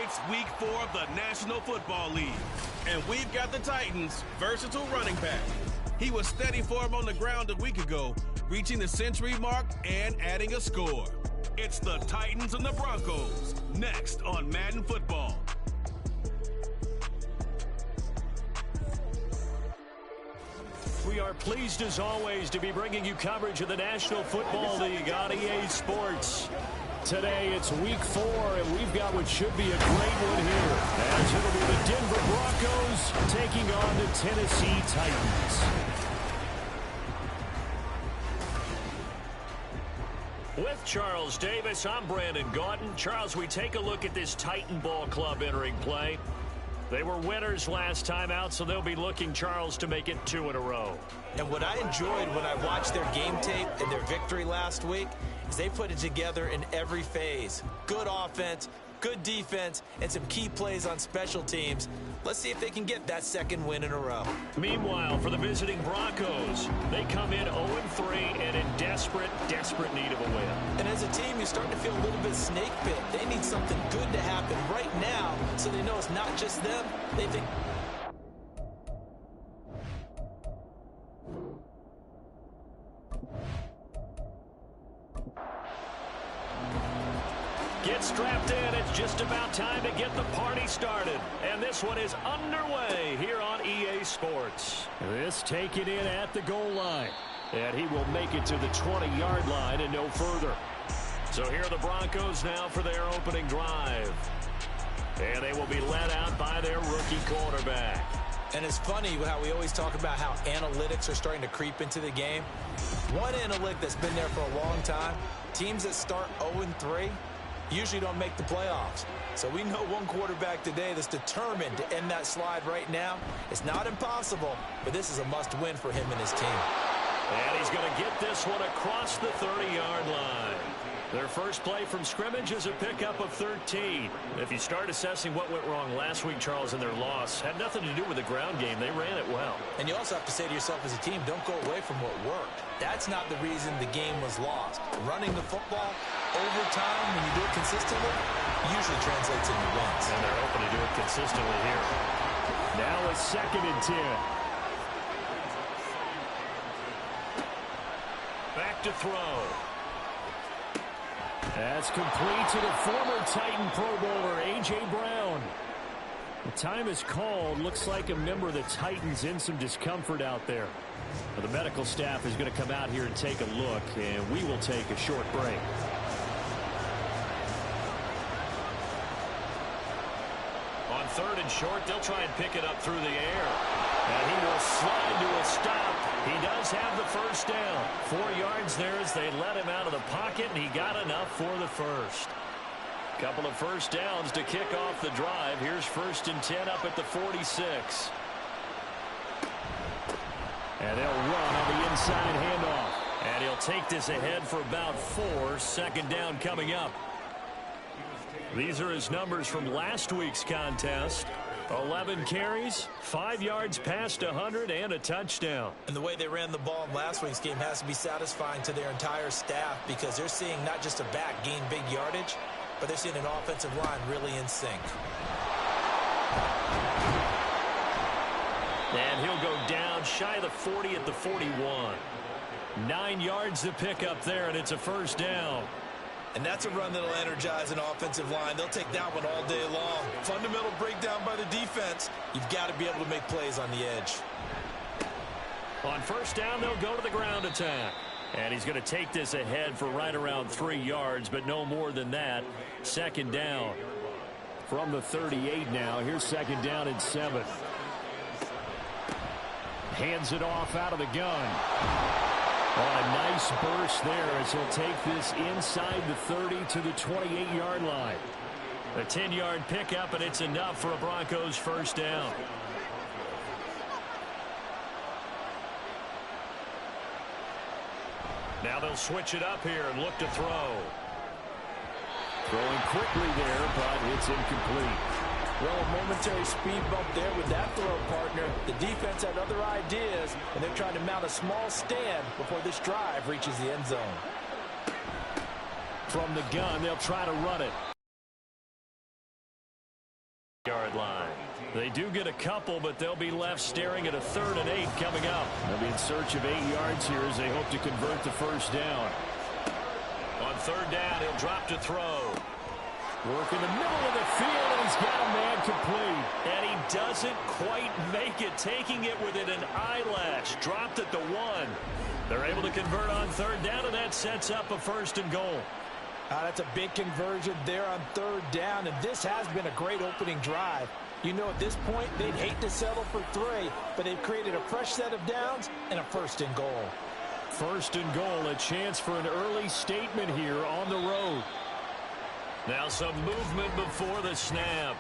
It's week 4 of the National Football League, and we've got the Titans' versatile running back. He was steady for him on the ground a week ago, reaching the century mark and adding a score. It's the Titans and the Broncos, next on Madden Football. We are pleased, as always, to be bringing you coverage of the National Football League on EA Sports. Today, it's week 4, and we've got what should be a great one here, as it'll be the Denver Broncos taking on the Tennessee Titans. With Charles Davis, I'm Brandon Gaudin. Charles, we take a look at this Titan Ball Club entering play. They were winners last time out, so they'll be looking, Charles, to make it 2 in a row. And what I enjoyed when I watched their game tape and their victory last week is they put it together in every phase. Good offense, good defense, and some key plays on special teams. Let's see if they can get that second win in a row. Meanwhile, for the visiting Broncos, they come in 0-3 and in desperate need of a win. And as a team, you're starting to feel a little bit snake bit. They need something good to happen right now so they know it's not just them. They think... Get strapped in. It's just about time to get the party started. And this one is underway here on EA Sports. This taken in at the goal line. And he will make it to the 20-yard line and no further. So here are the Broncos now for their opening drive. And they will be led out by their rookie quarterback. And it's funny how we always talk about how analytics are starting to creep into the game. One analytic that's been there for a long time, teams that start 0-3, usually don't make the playoffs. So we know one quarterback today that's determined to end that slide right now. It's not impossible, but this is a must-win for him and his team. And he's going to get this one across the 30-yard line. Their first play from scrimmage is a pickup of 13. If you start assessing what went wrong last week, Charles, in their loss, had nothing to do with the ground game. They ran it well. And you also have to say to yourself as a team, don't go away from what worked. That's not the reason the game was lost. Running the football over time, when you do it consistently, usually translates into wins. And they're hoping to do it consistently here. Now a 2nd and 10. Back to throw. That's complete to the former Titan Pro Bowler, A.J. Brown. The time is called. Looks like a member of the Titans in some discomfort out there. Well, the medical staff is going to come out here and take a look, and we will take a short break. On 3rd and short, they'll try and pick it up through the air. And he will slide to a stop. He does have the first down. 4 yards there as they let him out of the pocket, and he got enough for the first. Couple of first downs to kick off the drive. Here's 1st and 10 up at the 46. And they'll run on the inside handoff. And he'll take this ahead for about 4. 2nd down coming up. These are his numbers from last week's contest. 11 carries, 5 yards past 100, and a touchdown. And the way they ran the ball in last week's game has to be satisfying to their entire staff because they're seeing not just a back gain big yardage, but they're seeing an offensive line really in sync. And he'll go down shy of the 40 at the 41. 9 yards to pick up there, and it's a first down. And that's a run that'll energize an offensive line. They'll take that one all day long. Fundamental breakdown by the defense. You've got to be able to make plays on the edge. On 1st down, they'll go to the ground attack. And he's going to take this ahead for right around 3 yards, but no more than that. 2nd down. From the 38 now, here's 2nd down and 7. Hands it off out of the gun. Oh, a nice burst there as he'll take this inside the 30 to the 28-yard line. A 10-yard pickup, and it's enough for a Broncos first down. Now they'll switch it up here and look to throw. Throwing quickly there, but it's incomplete. Well, a momentary speed bump there with that throw, partner. The defense had other ideas, and they're trying to mount a small stand before this drive reaches the end zone. From the gun, they'll try to run it. Yard line. They do get a couple, but they'll be left staring at a 3rd and 8 coming up. They'll be in search of 8 yards here as they hope to convert the first down. On 3rd down, he'll drop to throw. Work in the middle of the field, and he's got a man complete. And he doesn't quite make it, taking it within an eyelash. Dropped at the 1. They're able to convert on 3rd down, and that sets up a 1st and goal. That's a big conversion there on 3rd down, and this has been a great opening drive. You know, at this point, they'd hate to settle for 3, but they've created a fresh set of downs and a 1st and goal. 1st and goal, a chance for an early statement here on the road. Now some movement before the snap.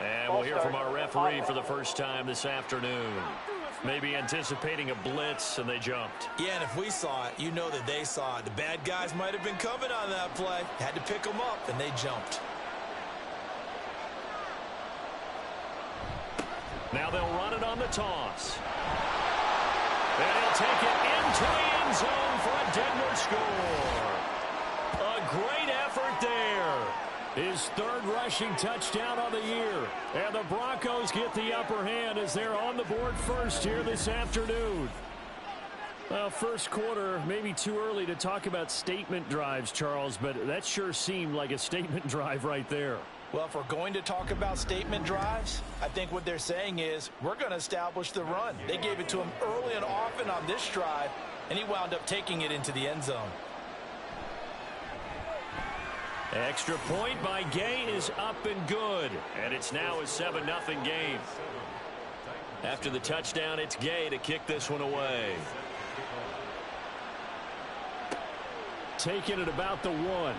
And we'll hear from our referee for the first time this afternoon. Maybe anticipating a blitz, and they jumped. Yeah, and if we saw it, you know that they saw it. The bad guys might have been coming on that play. Had to pick them up, and they jumped. Now they'll run it on the toss. And he'll take it into the end zone for a Denver score. A great effort there. His 3rd rushing touchdown on the year. And the Broncos get the upper hand as they're on the board first here this afternoon. Well, first quarter, maybe too early to talk about statement drives, Charles, but that sure seemed like a statement drive right there. Well, if we're going to talk about statement drives, I think what they're saying is we're going to establish the run. They gave it to him early and often on this drive, and he wound up taking it into the end zone. Extra point by Gay is up and good, and it's now a 7-0 game. After the touchdown, it's Gay to kick this one away. Taking it about the 1.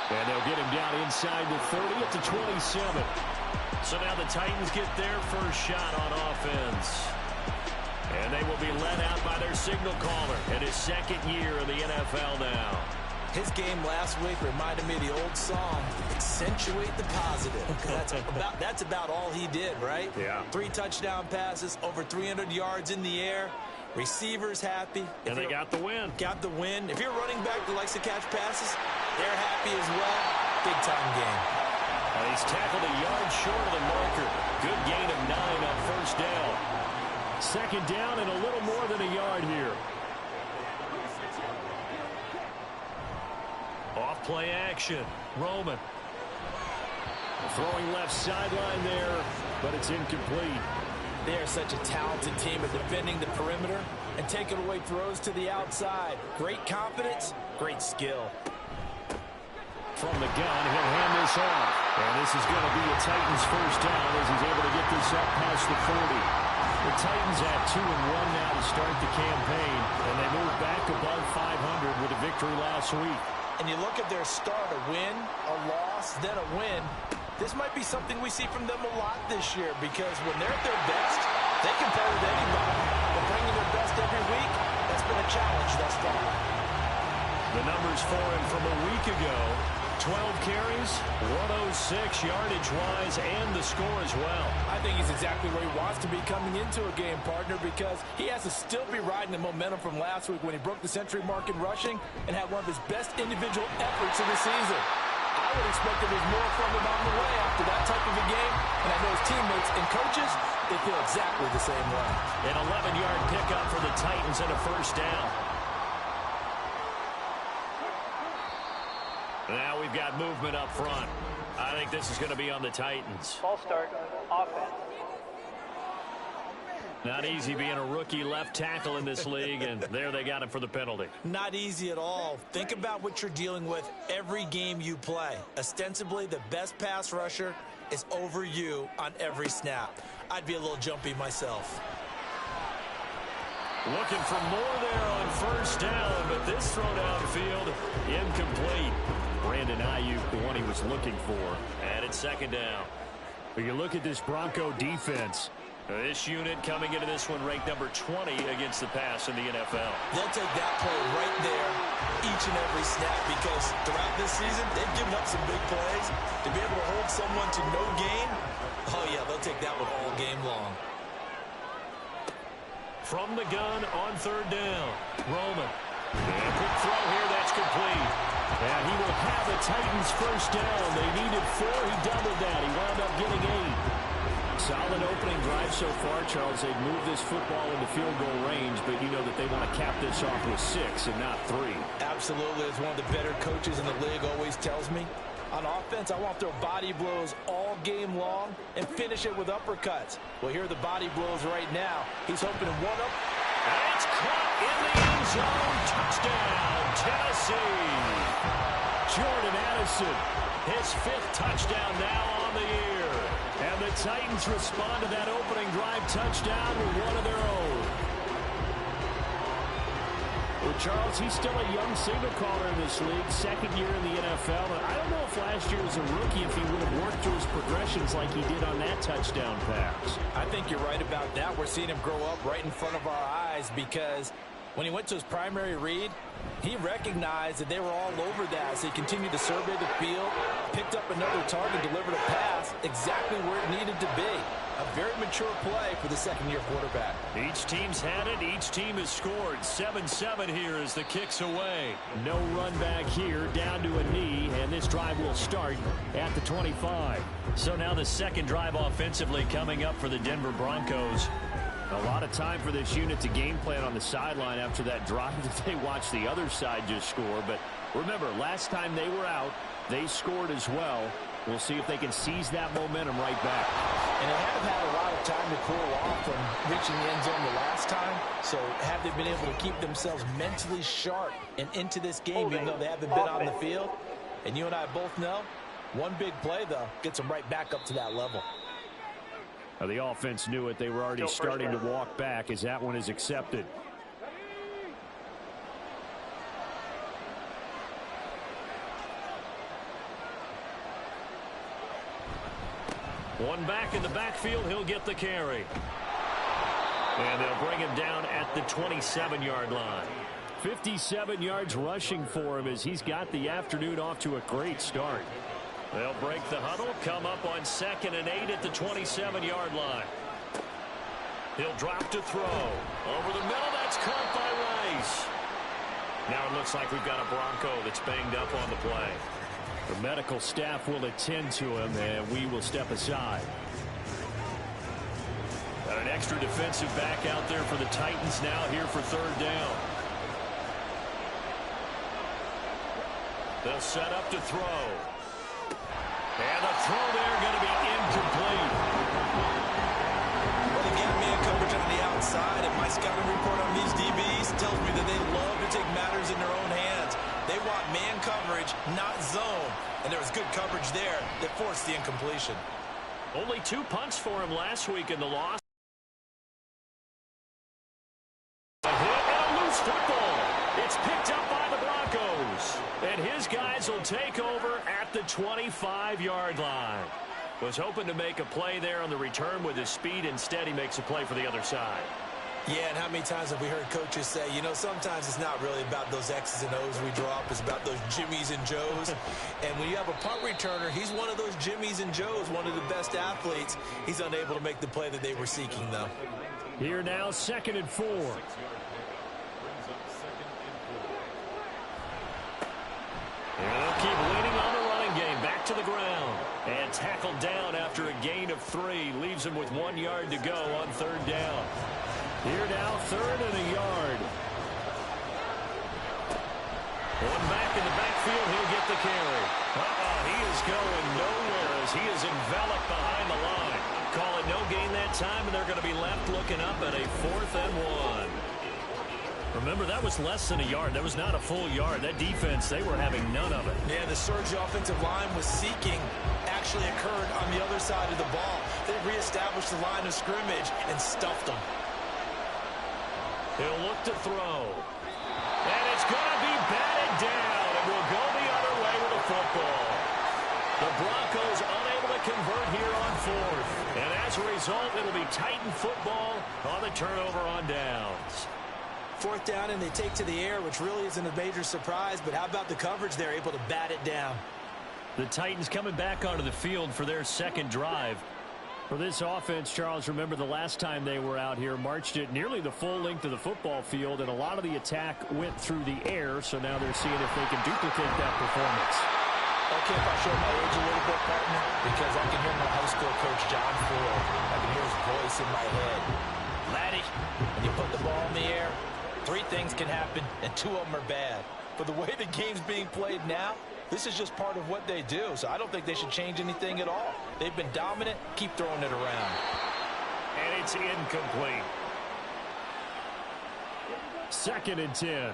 And they'll get him down inside the 30 at the 27. So now the Titans get their first shot on offense. And they will be led out by their signal caller in his 2nd year in the NFL now. His game last week reminded me of the old song, Accentuate the Positive. That's about all he did, right? Yeah. 3 touchdown passes, over 300 yards in the air. Receivers happy. And they got the win. Got the win. If you're a running back that likes to catch passes, they're happy as well. Big-time game. And he's tackled a yard short of the marker. Good gain of 9 on 1st down. 2nd down and a little more than a yard here. Off-play action. Roman. Throwing left sideline there, but it's incomplete. They are such a talented team at defending the perimeter and taking away throws to the outside. Great confidence, great skill. From the gun, he'll hand this off. And this is going to be a Titans first down as he's able to get this up past the 40. The Titans have 2-1 now to start the campaign, and they move back above 500 with a victory last week. And you look at their start, a win, a loss, then a win. This might be something we see from them a lot this year because when they're at their best, they can play with anybody. But bringing their best every week, that's been a challenge thus far. The numbers for him from a week ago, 12 carries, 106 yardage-wise, and the score as well. I think he's exactly where he wants to be coming into a game, partner, because he has to still be riding the momentum from last week when he broke the century mark in rushing and had one of his best individual efforts of the season. I would expect that there's more from him on the way after that type of a game, and I know his teammates and coaches, they feel exactly the same way. An 11-yard pickup for the Titans and a first down. Now we've got movement up front. I think this is going to be on the Titans. Ball start, offense. Not easy being a rookie left tackle in this league, and there they got him for the penalty. Not easy at all. Think about what you're dealing with every game you play. Ostensibly, the best pass rusher is over you on every snap. I'd be a little jumpy myself. Looking for more there on first down, but this throw downfield, incomplete. Brandon Ayuk, the one he was looking for. And it's 2nd down. But you look at this Bronco defense. This unit coming into this one ranked number 20 against the pass in the NFL. They'll take that play right there each and every snap because throughout this season, they've given up some big plays. To be able to hold someone to no gain, oh yeah, they'll take that one all game long. From the gun on 3rd down, Roman. And quick throw here, that's complete. And he will have the Titans first down. They needed 4. He doubled that. He wound up getting 8. Solid opening drive so far, Charles. They've moved this football into field goal range, but you know that they want to cap this off with 6 and not 3. Absolutely. As one of the better coaches in the league always tells me, on offense, I want to throw body blows all game long and finish it with uppercuts. Well, here are the body blows right now. He's hoping to one up. And it's caught in the end zone. Touchdown, Tennessee. Jordan Addison, his 5th touchdown now on the year. And the Titans respond to that opening drive touchdown with one of their own. Well, Charles, he's still a young signal caller in this league, 2nd year in the NFL. And I don't know if last year as a rookie if he would have worked through his progressions like he did on that touchdown pass. I think you're right about that. We're seeing him grow up right in front of our eyes because when he went to his primary read, he recognized that they were all over that. So he continued to survey the field, picked up another target, delivered a pass exactly where it needed to be. A very mature play for the 2nd-year quarterback. Each team's had it. Each team has scored. 7-7 here as the kick's away. No run back here, down to a knee, and this drive will start at the 25. So now the 2nd drive offensively coming up for the Denver Broncos. A lot of time for this unit to game plan on the sideline after that drive that they watched the other side just score. But remember, last time they were out, they scored as well. We'll see if they can seize that momentum right back. And they have had a lot of time to cool off from reaching the end zone the last time. So have they been able to keep themselves mentally sharp and into this game, even though they haven't been on the field? And you and I both know, one big play, though, gets them right back up to that level. Now, the offense knew it. They were already starting to walk back as that one is accepted. One back in the backfield. He'll get the carry. And they'll bring him down at the 27-yard line. 57 yards rushing for him as he's got the afternoon off to a great start. They'll break the huddle, come up on 2nd and 8 at the 27-yard line. He'll drop to throw. Over the middle, that's caught by Rice. Now it looks like we've got a Bronco that's banged up on the play. The medical staff will attend to him, and we will step aside. Got an extra defensive back out there for the Titans now here for 3rd down. They'll set up to throw. And the throw there going to be incomplete. Well, they get man coverage on the outside, and my scouting report on these DBs tells me that they love to take matters in their own hands. They want man coverage, not zone. And there was good coverage there that forced the incompletion. Only 2 punts for him last week in the loss. A hit and a loose football. It's picked up by the Broncos. And his guys will take over at the 25-yard line. Was hoping to make a play there on the return with his speed. Instead, he makes a play for the other side. Yeah, and how many times have we heard coaches say, you know, sometimes it's not really about those X's and O's we drop. It's about those Jimmies and Joes. And when you have a punt returner, he's one of those Jimmies and Joes, one of the best athletes. He's unable to make the play that they were seeking, though. Here now, 2nd and 4. And they'll keep leaning on the running game. Back to the ground. And tackled down after a gain of 3. Leaves him with 1 yard to go on 3rd down. Here now, 3rd and a yard. One back in the backfield. He'll get the carry. He is going nowhere as he is enveloped behind the line. Call it no gain that time, and they're going to be left looking up at a 4th and 1. Remember, that was less than a yard. That was not a full yard. That defense, they were having none of it. Yeah, the surge offensive line was seeking actually occurred on the other side of the ball. They reestablished the line of scrimmage and stuffed them. He'll look to throw. And it's going to be batted down. And will go the other way with the football. The Broncos unable to convert here on 4th. And as a result, it'll be Titan football on the turnover on downs. 4th down, and they take to the air, which really isn't a major surprise. But how about the coverage? They're able to bat it down. The Titans coming back onto the field for their 2nd drive. For this offense, Charles, remember the last time they were out here, marched it nearly the full length of the football field, and a lot of the attack went through the air, so now they're seeing if they can duplicate that performance. Okay, if I show my age a little bit, partner, because I can hear my high school coach, John Ford. I can hear his voice in my head. Laddie, when you put the ball in the air, 3 things can happen, and 2 of them are bad. But the way the game's being played now, this is just part of what they do, so I don't think they should change anything at all. They've been dominant. Keep throwing it around. And it's incomplete. 2nd and 10.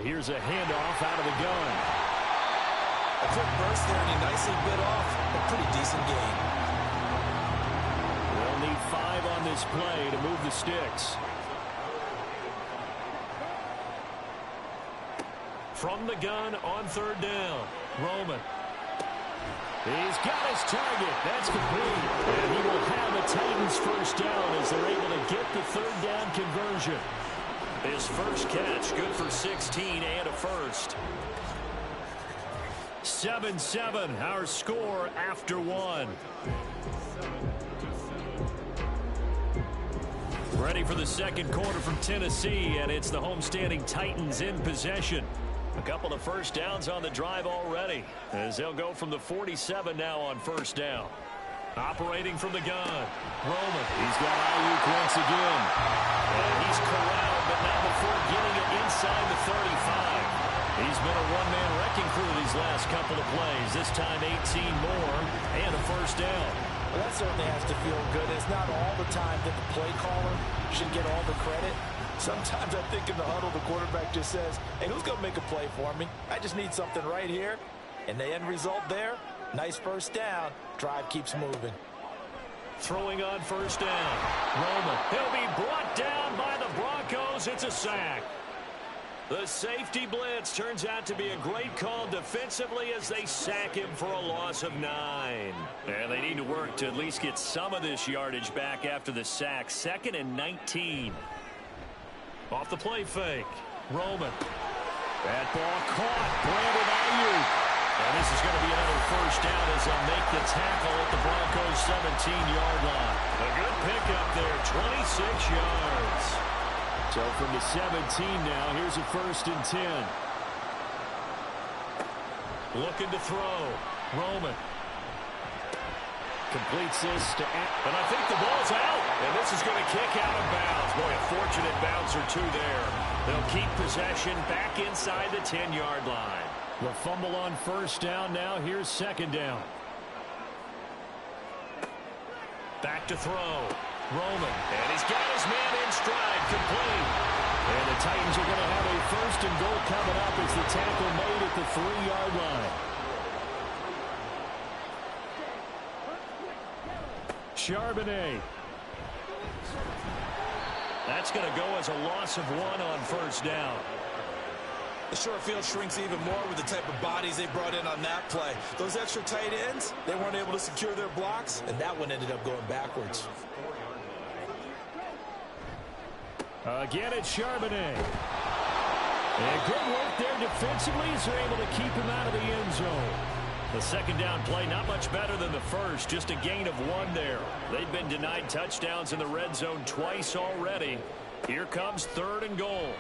Here's a handoff out of the gun. A quick burst there, and he nicely bit off a pretty decent gain. They'll need 5 on this play to move the sticks. From the gun on 3rd down, Roman. He's got his target. That's complete. And he will have a Titans first down as they're able to get the 3rd down conversion. His first catch, good for 16 and a first. 7-7, our score after 1. Ready for the second quarter from Tennessee, and it's the homestanding Titans in possession. A couple of first downs on the drive already, as they'll go from the 47 now on 1st down. Operating from the gun, Roman. He's got Ayuk once again. And he's corralled, but now before getting it inside the 35. He's been a one-man wrecking crew these last couple of plays. This time 18 more and a first down. Well, that certainly has to feel good. It's not all the time that the play caller should get all the credit. Sometimes I think in the huddle, the quarterback just says, hey, who's going to make a play for me? I just need something right here. And the end result there, nice first down. Drive keeps moving. Throwing on 1st down. Roman. He'll be brought down by the Broncos. It's a sack. The safety blitz turns out to be a great call defensively as they sack him for a loss of 9. And they need to work to at least get some of this yardage back after the sack. 2nd and 19. Off the play fake. Roman. That ball caught. Brandon Ayuk. And this is going to be another first down as they'll make the tackle at the Broncos' 17-yard line. A good pickup there, 26 yards. So from the 17 now, here's a 1st and 10. Looking to throw. Roman. Completes this to... And I think the ball's out. And this is going to kick out of bounds. Boy, a fortunate bounce or 2 there. They'll keep possession back inside the 10-yard line. The fumble on 1st down now. Here's 2nd down. Back to throw. Roman. And he's got his man in stride. Complete. And the Titans are going to have a 1st and goal coming up as the tackle made at the 3-yard line. Charbonnet. That's going to go as a loss of 1 on 1st down. The short field shrinks even more with the type of bodies they brought in on that play. Those extra tight ends, they weren't able to secure their blocks, and that one ended up going backwards. Again, it's Charbonnet. And good work there defensively as they're able to keep him out of the end zone. The 2nd down play, not much better than the first, just a gain of 1 there. They've been denied touchdowns in the red zone twice already. Here comes 3rd and goal.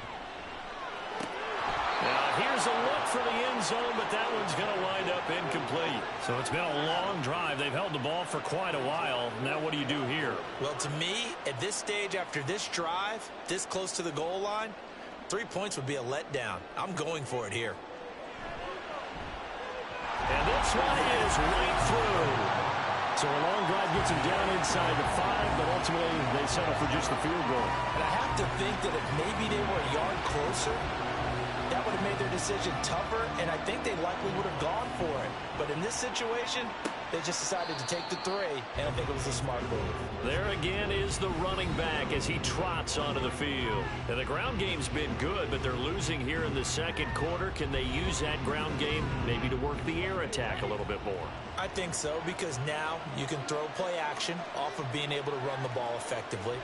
Now, here's a look for the end zone, but that one's going to wind up incomplete. So it's been a long drive. They've held the ball for quite a while. Now what do you do here? Well, to me, at this stage, after this drive, this close to the goal line, 3 points would be a letdown. I'm going for it here. And this one is right through. So a long drive gets him down inside the 5, but ultimately they settle for just the field goal. And I have to think that if maybe they were a yard closer, that would have made their decision tougher, and I think they likely would have gone for it. But in this situation, they just decided to take the 3, and I think it was a smart move. There again is the running back as he trots onto the field. And the ground game's been good, but they're losing here in the second quarter. Can they use that ground game maybe to work the air attack a little bit more? I think so, because now you can throw play action off of being able to run the ball effectively.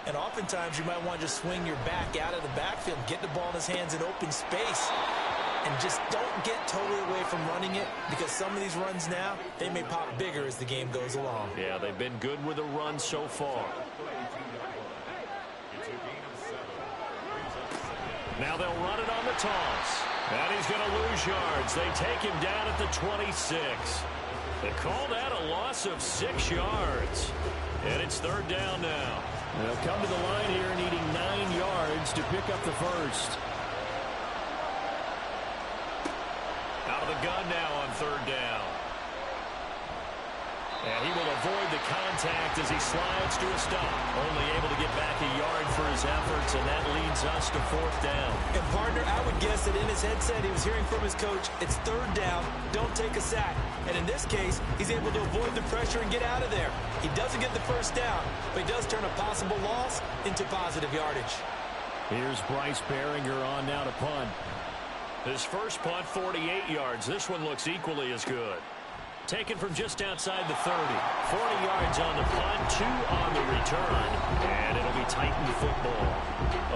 And oftentimes you might want to just swing your back out of the backfield, get the ball in his hands in open space. and just don't get totally away from running it, because some of these runs now, they may pop bigger as the game goes along. Yeah, they've been good with the run so far. Now they'll run it on the toss. And he's going to lose yards. They take him down at the 26. They call that a loss of 6 yards. And it's third down now. They'll come to the line here needing 9 yards to pick up the first. Out of the gun now on third down. And he will avoid the contact as he slides to a stop. Only able to get back a yard for his efforts, and that leads us to fourth down. And partner, I would guess that in his headset he was hearing from his coach, it's third down, don't take a sack. And in this case, he's able to avoid the pressure and get out of there. He doesn't get the first down, but he does turn a possible loss into positive yardage. Here's Bryce Behringer on now to punt. His first punt, 48 yards. This one looks equally as good. Taken from just outside the 30. 40 yards on the punt, 2 on the return. And it'll be Titan football.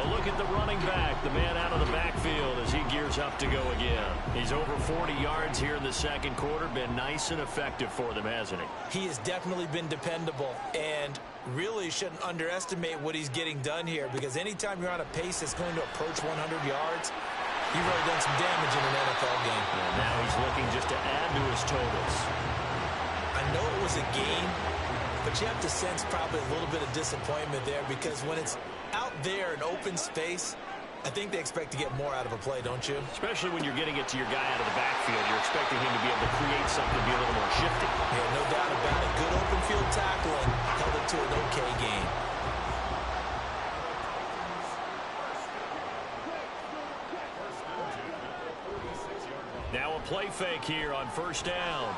A look at the running back, the man out of the backfield as he gears up to go again. He's over 40 yards here in the second quarter. Been nice and effective for them, hasn't he? He has definitely been dependable, and really shouldn't underestimate what he's getting done here, because anytime you're on a pace that's going to approach 100 yards, you've really done some damage in an NFL game. And now he's looking just to add to his totals. I know it was a gain, but you have to sense probably a little bit of disappointment there, because when it's out there in open space, I think they expect to get more out of a play, don't you? Especially when you're getting it to your guy out of the backfield. You're expecting him to be able to create something, be a little more shifty. Yeah, no doubt about it. Good open field tackling held it to an okay gain. Now a play fake here on first down.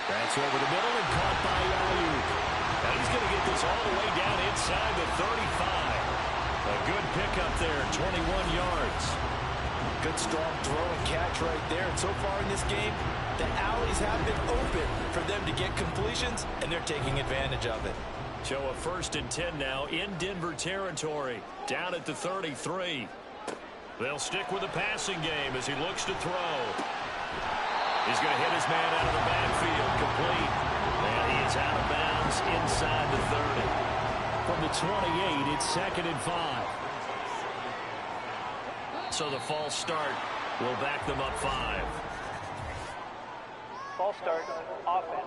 That's over the middle and caught by Ayuk. Now he's going to get this all the way down inside the 35. A good pickup there, 21 yards. Good strong throw and catch right there. And so far in this game, the alleys have been open for them to get completions, and they're taking advantage of it. So a 1st and 10 now in Denver territory. Down at the 33. They'll stick with the passing game as he looks to throw. He's going to hit his man out of the backfield, complete. And he is out of bounds inside the 30. From the 28, it's 2nd and 5. So the false start will back them up 5. False start, offense.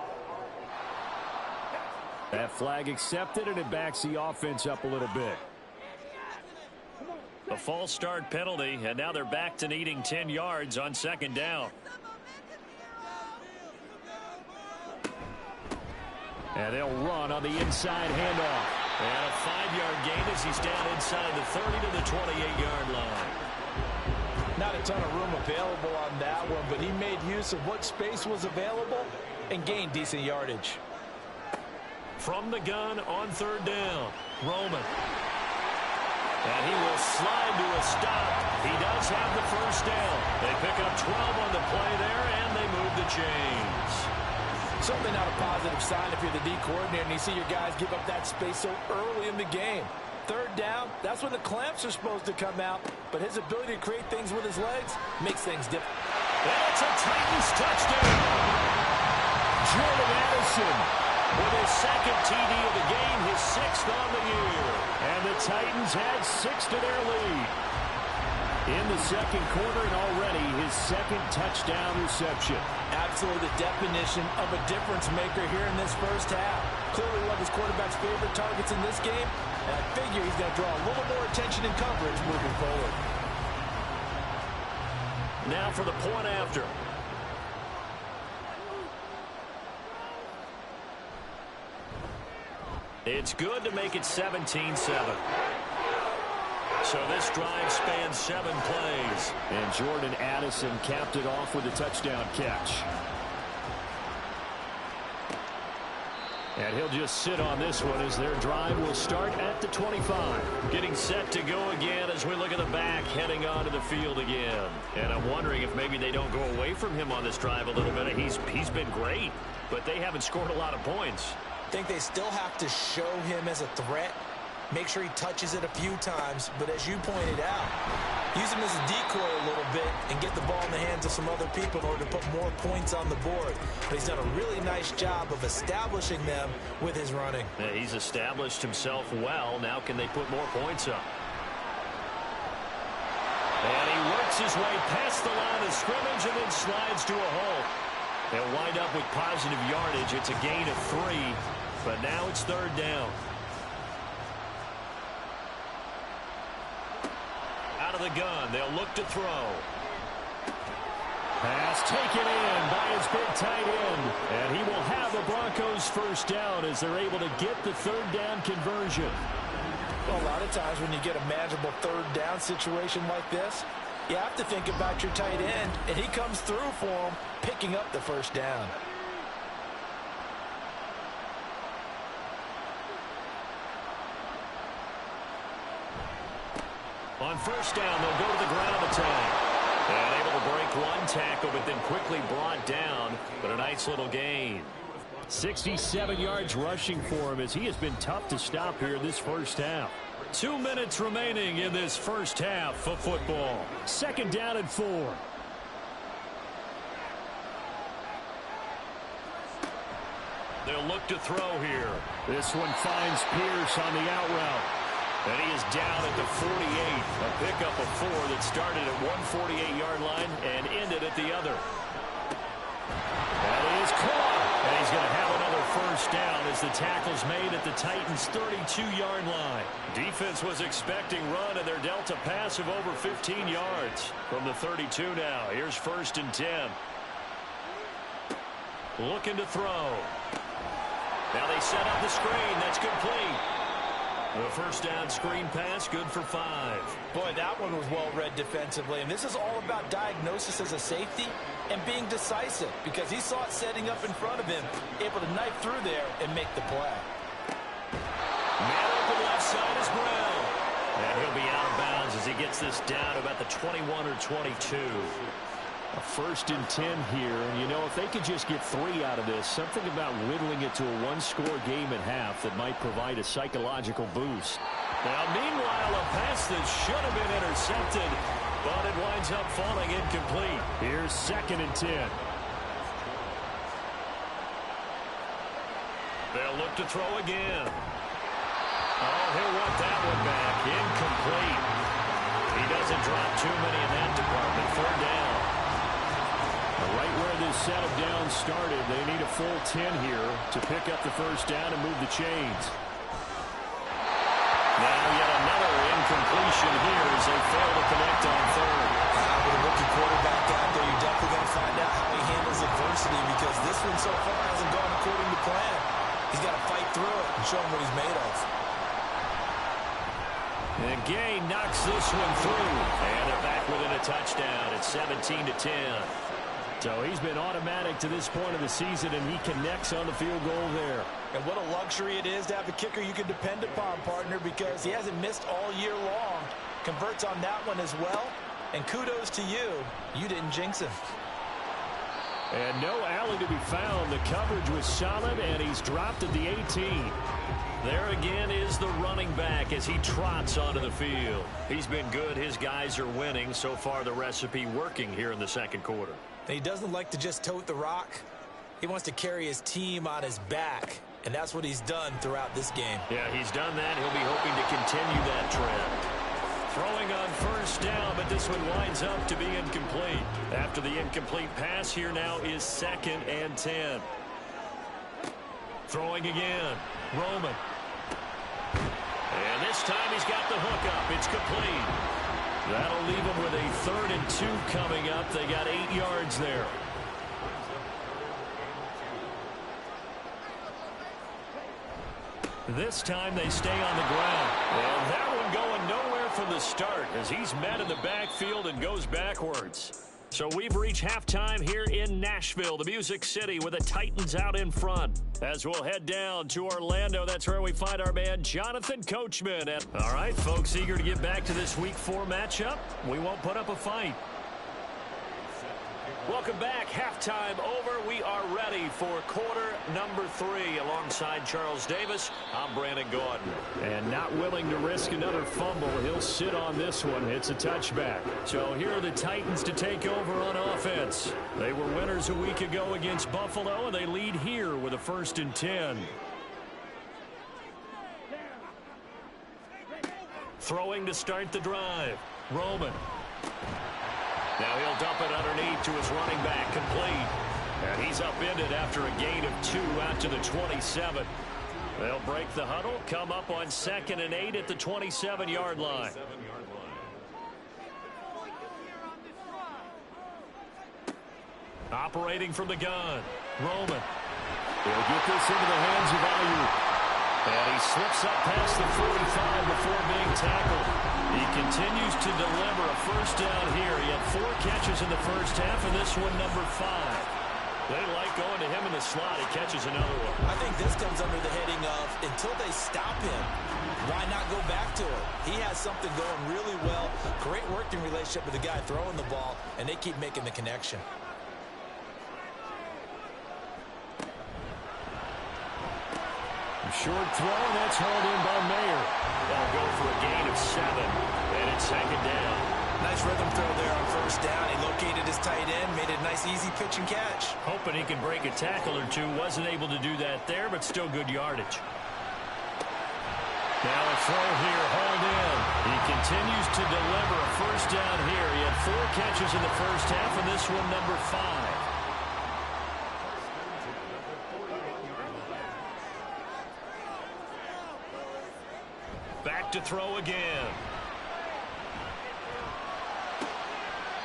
That flag accepted, and it backs the offense up a little bit. A false start penalty, and now they're back to needing 10 yards on 2nd down. And they'll run on the inside handoff. And a 5-yard gain as he's down inside the 30 to the 28-yard line. Not a ton of room available on that one, but he made use of what space was available and gained decent yardage. From the gun on 3rd down, Roman. And he will slide to a stop. He does have the first down. They pick up 12 on the play there, and they move the chains. Certainly not a positive sign if you're the D coordinator and you see your guys give up that space so early in the game. 3rd down, that's when the clamps are supposed to come out, but his ability to create things with his legs makes things different. And it's a Titans touchdown. Jordan Addison with his 2nd TD of the game, his 6th on the year. And the Titans add 6 to their lead. In the second quarter, and already his 2nd touchdown reception. Absolutely the definition of a difference maker here in this first half. Clearly one of his quarterback's favorite targets in this game, and I figure he's going to draw a little more attention and coverage moving forward. Now for the point after. It's good to make it 17-7. So this drive spans 7 plays. And Jordan Addison capped it off with a touchdown catch. And he'll just sit on this one as their drive will start at the 25. Getting set to go again as we look at the back heading onto the field again. And I'm wondering if maybe they don't go away from him on this drive a little bit. He's been great, but they haven't scored a lot of points. I think they still have to show him as a threat. Make sure he touches it a few times, but as you pointed out, use him as a decoy a little bit and get the ball in the hands of some other people in order to put more points on the board. But he's done a really nice job of establishing them with his running. Yeah, he's established himself well. Now can they put more points up? And he works his way past the line of scrimmage and then slides to a halt. They'll wind up with positive yardage. It's a gain of 3, but now it's 3rd down. Out of the gun, they'll look to throw. Pass taken in by his big tight end. And he will have the Broncos first down as they're able to get the 3rd down conversion. Well, a lot of times when you get a manageable 3rd down situation like this, you have to think about your tight end, and he comes through for him, picking up the 1st down. On 1st down, they'll go to the ground attack. And able to break one tackle, but then quickly brought down. But a nice little gain. 67 yards rushing for him as he has been tough to stop here this first half. 2 minutes remaining in this first half of football. 2nd down and 4. They'll look to throw here. This one finds Pierce on the out route. And he is down at the 48. A pickup of 4 that started at 148-yard line and ended at the other. That is caught. And he's going to have another first down as the tackle's made at the Titans' 32-yard line. Defense was expecting run, and they're dealt a pass of over 15 yards. From the 32 now, here's 1st and 10. Looking to throw. Now they set up the screen. That's complete. The first down screen pass, good for 5. Boy, that one was well-read defensively. And this is all about diagnosis as a safety and being decisive, because he saw it setting up in front of him, able to knife through there and make the play. Man open left side is Brown. And he'll be out of bounds as he gets this down to about the 21 or 22. A 1st and 10 here, and you know, if they could just get 3 out of this, something about whittling it to a 1-score game at half that might provide a psychological boost. Now, meanwhile, a pass that should have been intercepted, but it winds up falling incomplete. Here's 2nd and 10. They'll look to throw again. Oh, he'll want that one back. Incomplete. He doesn't drop too many in that department. 3rd down. Right where this set of downs started, they need a full 10 here to pick up the first down and move the chains. Now yet another incompletion here as they fail to connect on 3rd. With a rookie quarterback out there, you're definitely going to find out how he handles adversity, because this one so far hasn't gone according to plan. He's got to fight through it and show him what he's made of. And Gay knocks this one through. And they're back within a touchdown. It's 17-10. So he's been automatic to this point of the season, and he connects on the field goal there. And what a luxury it is to have a kicker you can depend upon, partner, because he hasn't missed all year long. Converts on that one as well. And kudos to you. You didn't jinx him. And no alley to be found. The coverage was solid, and he's dropped at the 18. There again is the running back as he trots onto the field. He's been good. His guys are winning. So far, the recipe working here in the 2nd quarter. He doesn't like to just tote the rock. He wants to carry his team on his back, and that's what he's done throughout this game. Yeah, he's done that. He'll be hoping to continue that trend. Throwing on 1st down, but this one winds up to be incomplete. After the incomplete pass, here now is 2nd and 10. Throwing again. Roman. And this time he's got the hook up. It's complete. That'll leave him with a 3rd and 2 coming up. They got 8 yards there. This time they stay on the ground. And that one going nowhere from the start as he's met in the backfield and goes backwards. So we've reached halftime here in Nashville, the Music City, with the Titans out in front. As we'll head down to Orlando, that's where we find our man Jonathan Coachman. All right, folks, eager to get back to this Week 4 matchup. We won't put up a fight. Welcome back. Halftime over. We are ready for quarter number 3. Alongside Charles Davis, I'm Brandon Gordon. And not willing to risk another fumble. He'll sit on this one. It's a touchback. So here are the Titans to take over on offense. They were winners a week ago against Buffalo, and they lead here with a 1st and 10. Throwing to start the drive. Roman. Now he'll dump it underneath to his running back, complete. And he's upended after a gain of 2 out to the 27. They'll break the huddle, come up on 2nd and 8 at the 27-yard line. Operating from the gun, Roman. He'll get this into the hands of Ayuk. And he slips up past the 45 before being tackled. He continues to deliver a 1st down here. He had 4 catches in the first half, and this one number 5. They like going to him in the slot. He catches another one. I think this comes under the heading of until they stop him, why not go back to it? He has something going really well. Great working relationship with the guy throwing the ball, and they keep making the connection. Short throw, and that's hauled in by Mayer. They'll go for a gain of 7, and it's 2nd down. Nice rhythm throw there on 1st down. He located his tight end, made it a nice easy pitch and catch. Hoping he can break a tackle or two. Wasn't able to do that there, but still good yardage. Now a throw here, hauled in. He continues to deliver a 1st down here. He had 4 catches in the first half, and this one number 5. Back to throw again.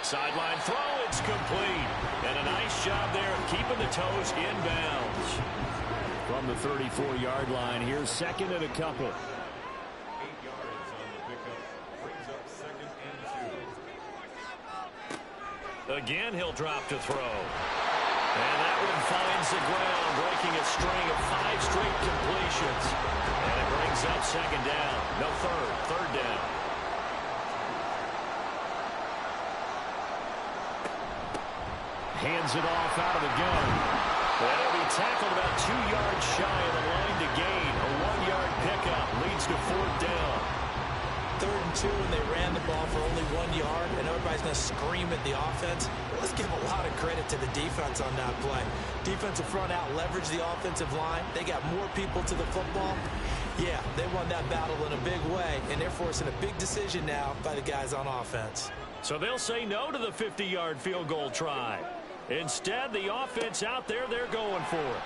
Sideline throw, it's complete. And a nice job there of keeping the toes inbounds. From the 34-yard line, here's 2nd and a couple. 8 yards on the pickup. Brings up 2nd and 2. Again, he'll drop to throw. And that one finds the ground, breaking a string of 5 straight completions. And it brings up 2nd down. No, 3rd down. Hands it off out of the gun. And he'll be tackled about 2 yards shy of the line to gain. A 1-yard pickup leads to 4th down. 3rd and 2, and they ran the ball for only 1 yard, and everybody's going to scream at the offense. Let's give a lot of credit to the defense on that play. Defensive front out leveraged the offensive line. They got more people to the football. Yeah, they won that battle in a big way, and they're forcing a big decision now by the guys on offense. So they'll say no to the 50-yard field goal try. Instead, the offense out there, they're going for it.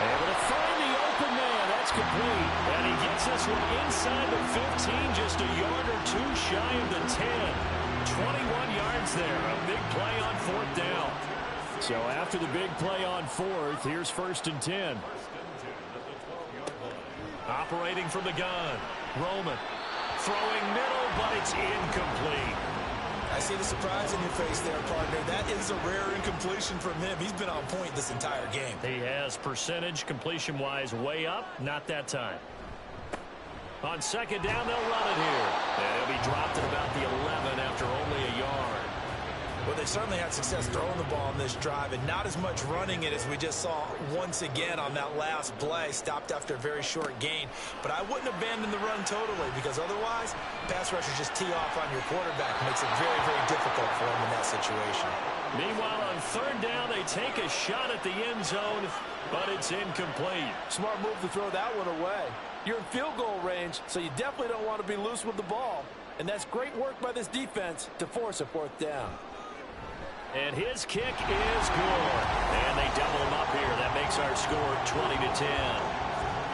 Able to find the open man. That's complete. And he gets this one inside the 15, just a yard or 2 shy of the 10. 21 yards there. A big play on 4th down. So after the big play on 4th, here's 1st and 10. Operating from the gun. Roman. Throwing middle, but it's incomplete. I see the surprise in your face there, partner. That is a rare incompletion from him. He's been on point this entire game. He has percentage completion-wise way up. Not that time. On 2nd down, they'll run it here. And he'll be dropped at about the 11 after only a yard. Well, they certainly had success throwing the ball on this drive, and not as much running it as we just saw once again on that last play. Stopped after a very short gain. But I wouldn't abandon the run totally, because otherwise, pass rushers just tee off on your quarterback. Makes it very, very difficult for him in that situation. Meanwhile, on 3rd down, they take a shot at the end zone, but it's incomplete. Smart move to throw that one away. You're in field goal range, so you definitely don't want to be loose with the ball. And that's great work by this defense to force a 4th down. And his kick is good. And they double him up here. That makes our score 20-10.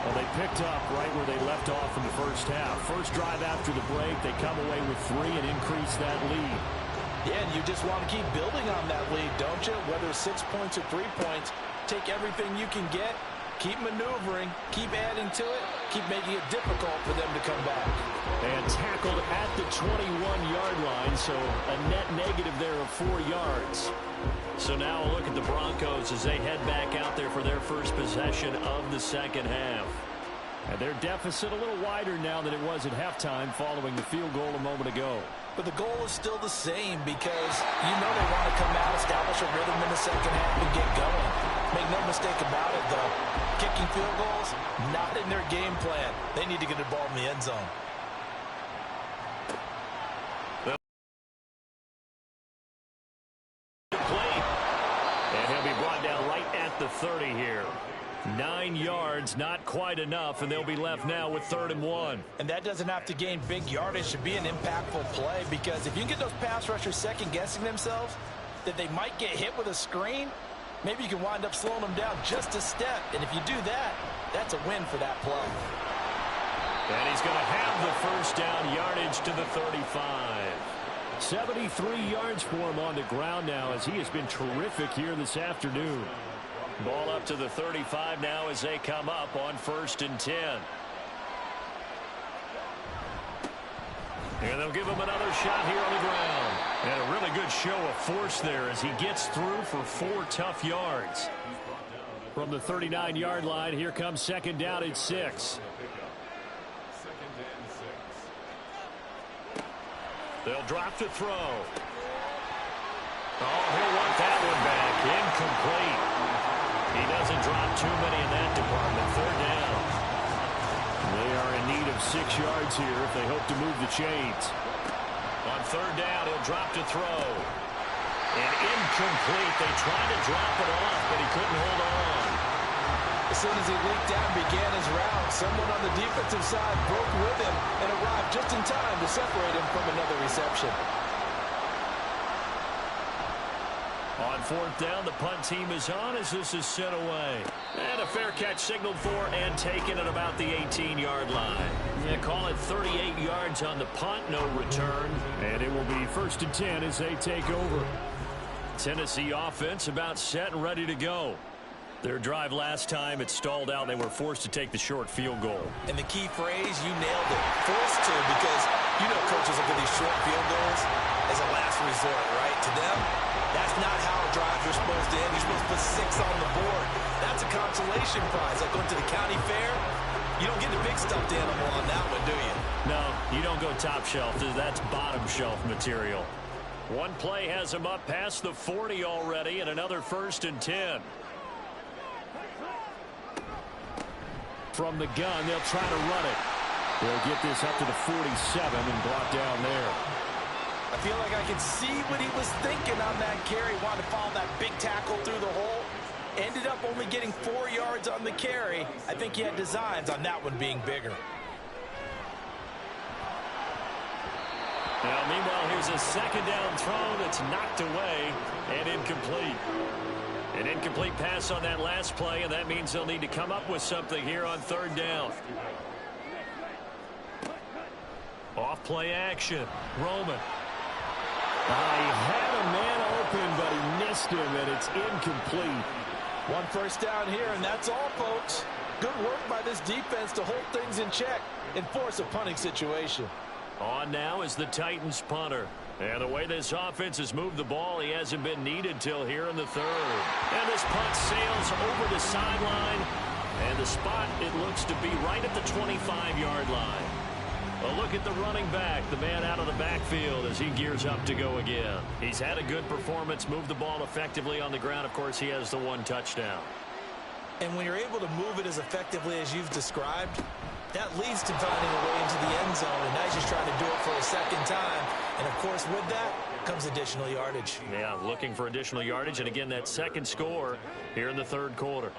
Well, they picked up right where they left off in the first half. First drive after the break, they come away with 3 and increase that lead. Yeah, and you just want to keep building on that lead, don't you? Whether it's 6 points or 3 points, take everything you can get, keep maneuvering, keep adding to it, keep making it difficult for them to come back. And tackled at the 21-yard line, so a net negative there of 4 yards. So now a look at the Broncos as they head back out there for their first possession of the second half. And their deficit a little wider now than it was at halftime following the field goal a moment ago. But the goal is still the same because you know they want to come out, establish a rhythm in the second half, and get going. Make no mistake about it, though. Kicking field goals, not in their game plan. They need to get the ball in the end zone. And he'll be brought down right at the 30 here. 9 yards, not quite enough, and they'll be left now with 3rd and 1. And that doesn't have to gain big yardage to be an impactful play, because if you can get those pass rushers second-guessing themselves that they might get hit with a screen, maybe you can wind up slowing them down just a step. And if you do that, that's a win for that play. And he's going to have the first down, yardage to the 35. 73 yards for him on the ground now, as he has been terrific here this afternoon. Ball up to the 35 now as they come up on 1st and 10. And they'll give him another shot here on the ground. And a really good show of force there as he gets through for 4 tough yards. From the 39-yard line, here comes 2nd down at 6. They'll drop to throw. Oh, he'll want that one back. Incomplete. He doesn't drop too many in that department. 3rd down. They are in need of 6 yards here if they hope to move the chains. On 3rd down, he'll drop to throw. And incomplete. They tried to drop it off, but he couldn't hold on. As soon as he leaked out and began his route, someone on the defensive side broke with him and arrived just in time to separate him from another reception. On 4th down, the punt team is on as this is sent away. And a fair catch signaled for and taken at about the 18-yard line. They call it 38 yards on the punt, no return. And it will be 1st and 10 as they take over. Tennessee offense about set and ready to go. Their drive last time, it stalled out. They were forced to take the short field goal. And the key phrase, you nailed it. Forced to, because you know coaches look at these short field goals as a last resort, right? To them, that's not how drives are supposed to end. You're supposed to put 6 on the board. That's a consolation prize. Like going to the county fair, you don't get the big stuffed animal on that one, do you? No, you don't go top shelf. That's bottom shelf material. One play has him up past the 40 already, and another 1st and 10. From the gun, they'll try to run it. They'll get this up to the 47 and brought down there. I feel like I can see what he was thinking on that carry. Wanted to follow that big tackle through the hole. Ended up only getting 4 yards on the carry. I think he had designs on that one being bigger. Now, meanwhile, here's a 2nd down throw that's knocked away and incomplete. An incomplete pass on that last play, and that means they'll need to come up with something here on 3rd down. Off play action. Roman. He had a man open, but he missed him, and it's incomplete. 1 first down here, and that's all, folks. Good work by this defense to hold things in check and force a punting situation. On now is the Titans punter. And the way this offense has moved the ball, he hasn't been needed till here in the 3rd. And this punt sails over the sideline. And the spot, it looks to be right at the 25-yard line. A look at the running back, the man out of the backfield as he gears up to go again. He's had a good performance, moved the ball effectively on the ground. Of course, he has the 1 touchdown. And when you're able to move it as effectively as you've described, that leads to finding a way into the end zone. And now he's just trying to do it for a 2nd time. And, of course, with that comes additional yardage. Yeah, looking for additional yardage. And, again, that 2nd score here in the 3rd quarter.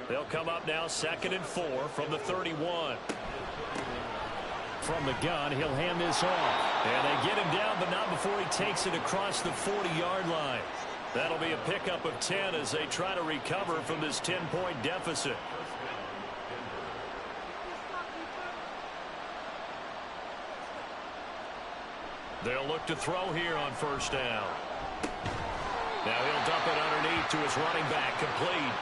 They'll come up now 2nd and 4 from the 31. From the gun, he'll hand this off. And they get him down, but not before he takes it across the 40-yard line. That'll be a pickup of 10 as they try to recover from this 10-point deficit. They'll look to throw here on 1st down. Now he'll dump it underneath to his running back, complete.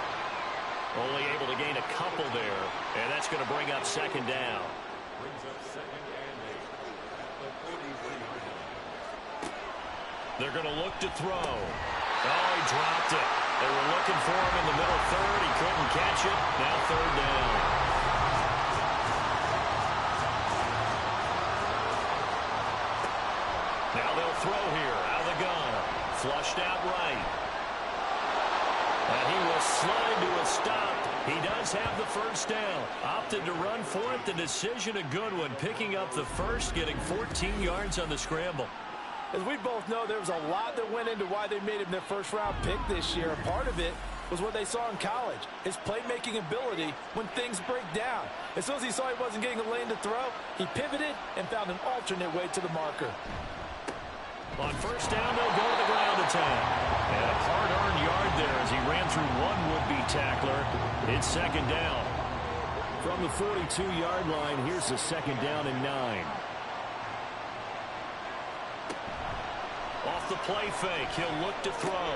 Only able to gain a couple there, and that's going to bring up 2nd down. They're going to look to throw. Oh, he dropped it. They were looking for him in the middle 3rd. He couldn't catch it. Now 3rd down. throw here out of the gun. Flushed out right. And he will slide to a stop. He does have the first down. Opted to run for it. The decision a good one. Picking up the first, getting 14 yards on the scramble. As we both know, there was a lot that went into why they made him their first-round pick this year. And part of it was what they saw in college, his playmaking ability when things break down. As soon as he saw he wasn't getting a lane to throw, he pivoted and found an alternate way to the marker. On first down, they'll go to the ground attack. And a hard-earned yard there as he ran through one would-be tackler. It's second down. From the 42-yard line, here's the second down and 9. Off the play fake, he'll look to throw.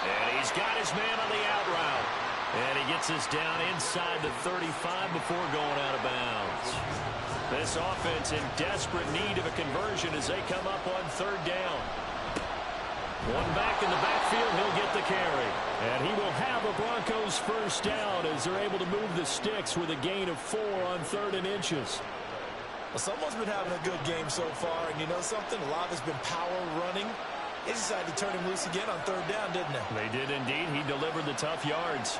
And he's got his man on the out route. And he gets us down inside the 35 before going out of bounds. This offense in desperate need of a conversion as they come up on third down. One back in the backfield, he'll get the carry. And he will have a Broncos first down as they're able to move the sticks with a gain of 4 on 3rd and inches. Well, someone's been having a good game so far, and you know something? A lot has been power running. They decided to turn him loose again on third down, didn't they? They did indeed. He delivered the tough yards.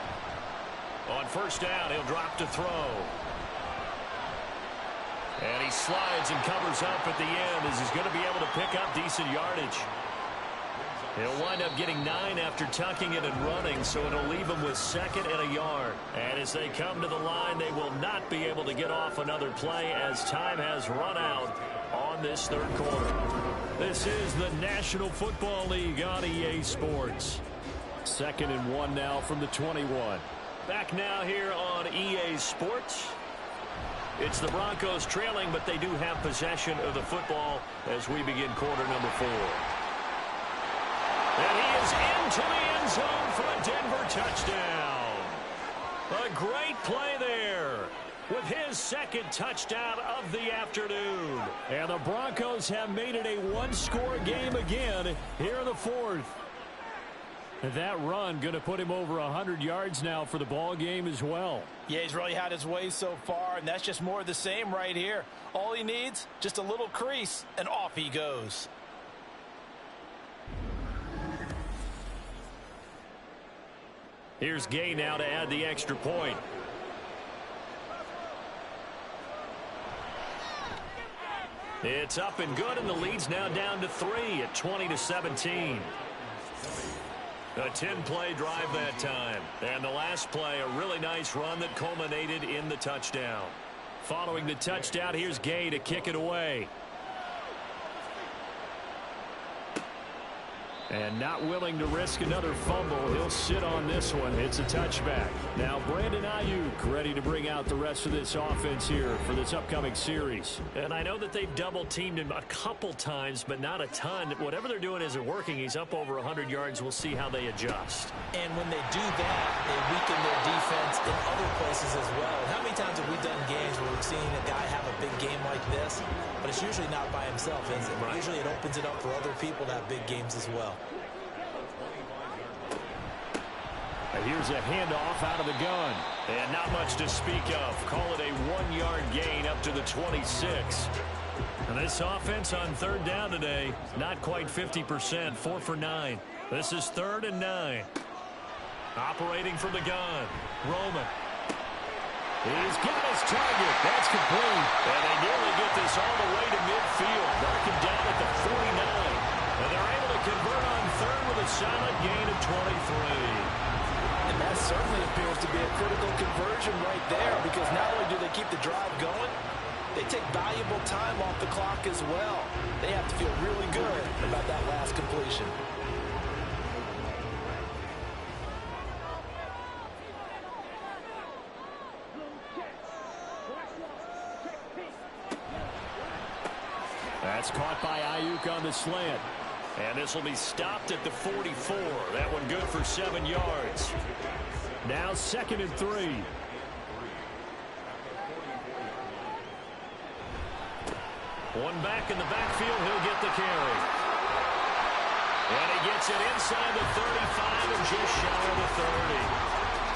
On first down, he'll drop to throw. And he slides and covers up at the end as he's going to be able to pick up decent yardage. He'll wind up getting 9 after tucking it and running, so it'll leave him with 2nd and a yard. And as they come to the line, they will not be able to get off another play as time has run out on this third quarter. This is the National Football League on EA Sports. 2nd and 1 now from the 21. Back now here on EA Sports. It's the Broncos trailing, but they do have possession of the football as we begin quarter number 4. And he is into the end zone for a Denver touchdown. A great play there with his 2nd touchdown of the afternoon. And the Broncos have made it a one-score game again here in the 4th. And that run going to put him over 100 yards now for the ball game as well. Yeah, he's really had his way so far, and that's just more of the same right here. All he needs, just a little crease, and off he goes. Here's Gay now to add the extra point. It's up and good, and the lead's now down to 3 at 20-17. A 10-play drive that time. And the last play, a really nice run that culminated in the touchdown. Following the touchdown, here's Gay to kick it away. And not willing to risk another fumble. He'll sit on this one. It's a touchback. Now Brandon Ayuk ready to bring out the rest of this offense here for this upcoming series. And I know that they've double-teamed him a couple times, but not a ton. Whatever they're doing isn't working. He's up over 100 yards. We'll see how they adjust. And when they do that, they weaken their defense in other places as well. And how many times have we done games where we've seen a guy have a big game like this? But it's usually not by himself, is it? Right. Usually it opens it up for other people to have big games as well. Here's a handoff out of the gun. And not much to speak of. Call it a 1-yard gain up to the 26. And this offense on third down today, not quite 50%, 4 for 9. This is 3rd and 9. Operating from the gun, Roman. He's got his target. That's complete. And they nearly get this all the way to midfield. Mark him down at the 49. And they're able to convert on 3rd with a solid gain of 23. And that certainly appears to be a critical conversion right there, because not only do they keep the drive going, they take valuable time off the clock as well. They have to feel really good about that last completion. That's caught by Ayuk on the slant. And this will be stopped at the 44. That one good for 7 yards. Now 2nd and 3. One back in the backfield. He'll get the carry. And he gets it inside the 35 and just shy of the 30.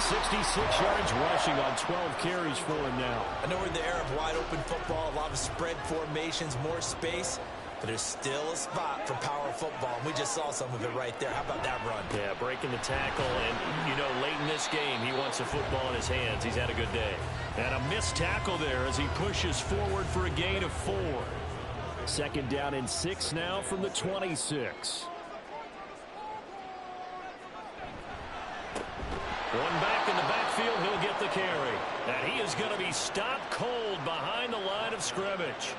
66 yards rushing on 12 carries for him now. I know we're in the era of wide open football, a lot of spread formations, more space. but there's still a spot for power football, and we just saw some of it right there. How about that run? Yeah, breaking the tackle, and, you know, late in this game, he wants the football in his hands. He's had a good day. And a missed tackle there as he pushes forward for a gain of 4. Second down and 6 now from the 26. One back in the backfield, he'll get the carry. And he is going to be stopped cold behind the line of scrimmage.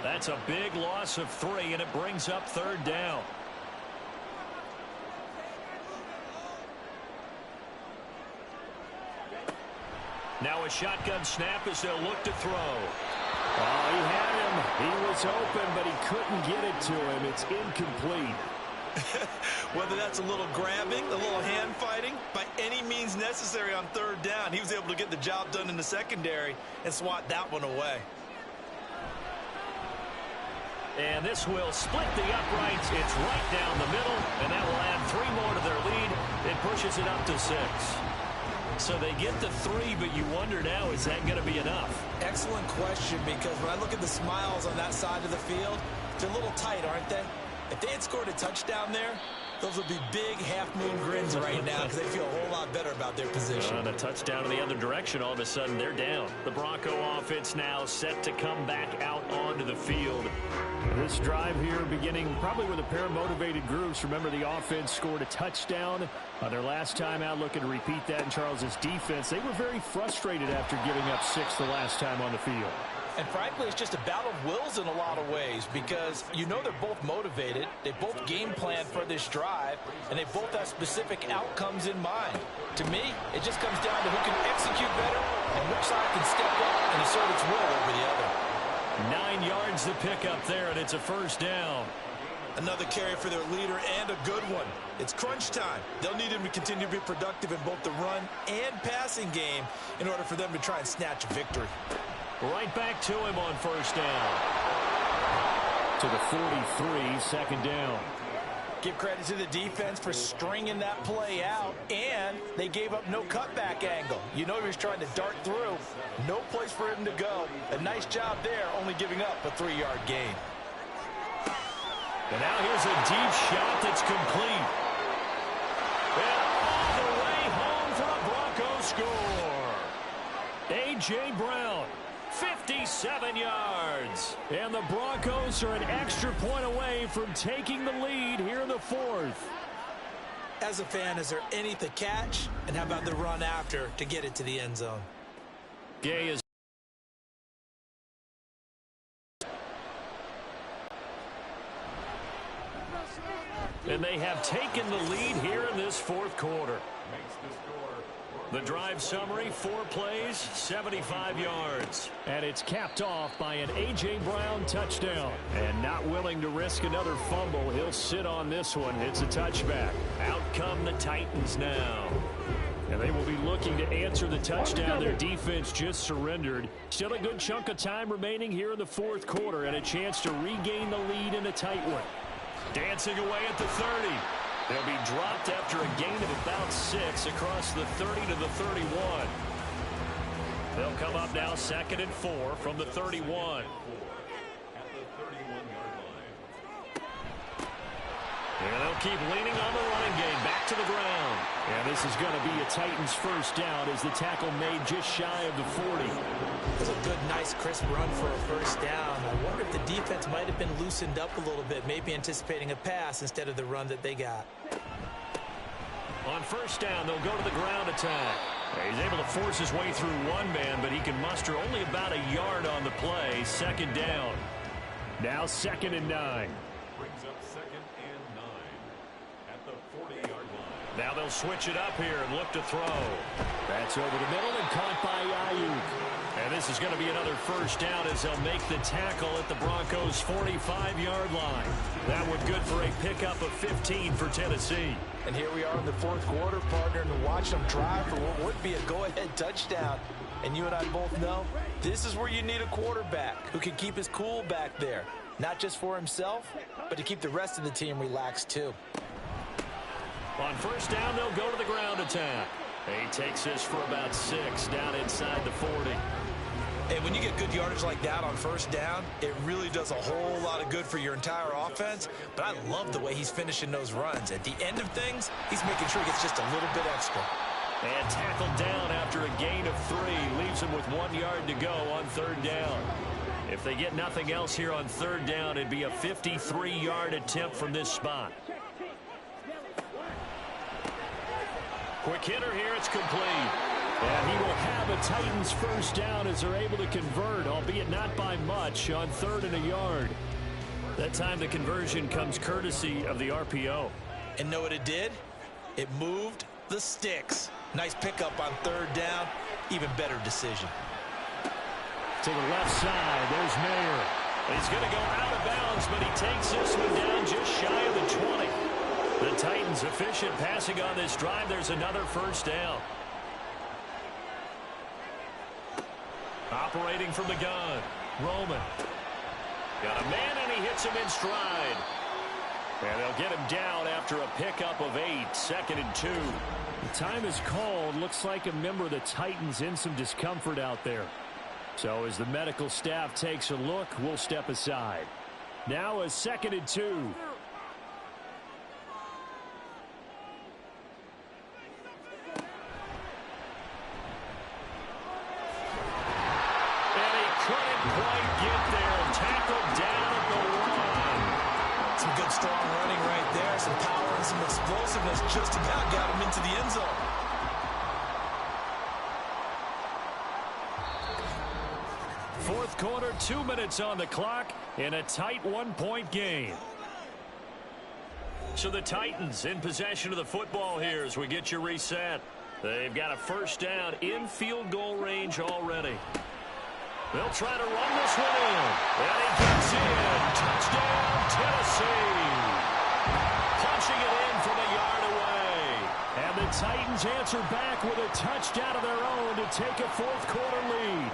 That's a big loss of 3, and it brings up third down. Now a shotgun snap as they'll look to throw. Oh, he had him. He was open, but he couldn't get it to him. It's incomplete. Whether that's a little grabbing, a little hand fighting, by any means necessary on third down, he was able to get the job done in the secondary and swat that one away. And this will split the uprights. It's right down the middle, and that will add 3 more to their lead. It pushes it up to 6. So they get the 3, but you wonder now, is that going to be enough? Excellent question, because when I look at the smiles on that side of the field, they're a little tight, aren't they? If they had scored a touchdown there, those would be big half-moon grins right now because they feel a whole lot better about their position. On a touchdown in the other direction, all of a sudden they're down. The Bronco offense now set to come back out onto the field. This drive here beginning probably with a pair of motivated groups. Remember, the offense scored a touchdown on their last time out. Looking to repeat that in Charles's defense. They were very frustrated after giving up 6 the last time on the field. And frankly, it's just a battle of wills in a lot of ways because you know they're both motivated. They both game plan for this drive, and they both have specific outcomes in mind. To me, it just comes down to who can execute better and which side can step up and assert its will over the other. 9 yards to pick up there, and it's a first down. Another carry for their leader and a good one. It's crunch time. They'll need him to continue to be productive in both the run and passing game in order for them to try and snatch a victory. Right back to him on first down. To the 43, second down. Give credit to the defense for stringing that play out, and they gave up no cutback angle. You know he was trying to dart through. No place for him to go. A nice job there, only giving up a 3-yard gain. And now here's a deep shot that's complete. And all the way home for a Broncos score. A.J. Brown. 57 yards. And the Broncos are an extra point away from taking the lead here in the 4th. As a fan, is there anything to catch? And how about the run after to get it to the end zone? Gay is. And they have taken the lead here in this 4th quarter. The drive summary, 4 plays, 75 yards. And it's capped off by an A.J. Brown touchdown. And not willing to risk another fumble, he'll sit on this one. It's a touchback. Out come the Titans now. And they will be looking to answer the touchdown their defense just surrendered. Still a good chunk of time remaining here in the 4th quarter and a chance to regain the lead in a tight one. Dancing away at the 30. They'll be dropped after a gain of about 6 across the 30 to the 31. They'll come up now 2nd and 4 from the 31. And they'll keep leaning on the running game back to the ground. And this is going to be a Titans first down as the tackle made just shy of the 40. It's a good, nice, crisp run for a first down. I wonder if the defense might have been loosened up a little bit, maybe anticipating a pass instead of the run that they got. On first down, they'll go to the ground attack. He's able to force his way through one man, but he can muster only about a yard on the play. 2nd down. Now 2nd and 9. Brings up 2nd and 9 at the 40-yard line. Now they'll switch it up here and look to throw. That's over the middle and caught by Ayuk. And this is going to be another first down as they'll make the tackle at the Broncos' 45-yard line. That one good for a pickup of 15 for Tennessee. And here we are in the 4th quarter, partner, and watch them drive for what would be a go-ahead touchdown. And you and I both know this is where you need a quarterback who can keep his cool back there. Not just for himself, but to keep the rest of the team relaxed too. On first down, they'll go to the ground attack. He takes this for about 6 down inside the 40. And when you get good yardage like that on first down, it really does a whole lot of good for your entire offense. But I love the way he's finishing those runs. At the end of things, he's making sure he gets just a little bit extra. And tackled down after a gain of 3. Leaves him with 1 yard to go on third down. If they get nothing else here on third down, it'd be a 53-yard attempt from this spot. Quick hitter here, it's complete. And he will have a Titans first down as they're able to convert, albeit not by much, on 3rd and a yard. That time the conversion comes courtesy of the RPO. And know what it did? It moved the sticks. Nice pickup on 3rd down. Even better decision. To the left side, there's Mayer. He's going to go out of bounds, but he takes this one down just shy of the 20. The Titans efficient passing on this drive. There's another first down. Operating from the gun, Roman. Got a man, and he hits him in stride. And they'll get him down after a pickup of 8, 2nd and 2. The time is called. Looks like a member of the Titans in some discomfort out there. So as the medical staff takes a look, we'll step aside. Now a 2nd and 2. And he couldn't quite get there. Tackled down at the 1. Some good strong running right there. Some power and some explosiveness just about got him into the end zone. Fourth quarter, 2 minutes on the clock in a tight 1-point game. So the Titans in possession of the football here as we get you reset. They've got a first down in field goal range already. They'll try to run this one in. And he gets in. Touchdown, Tennessee. Punching it in from a yard away. And the Titans answer back with a touchdown of their own to take a fourth quarter lead.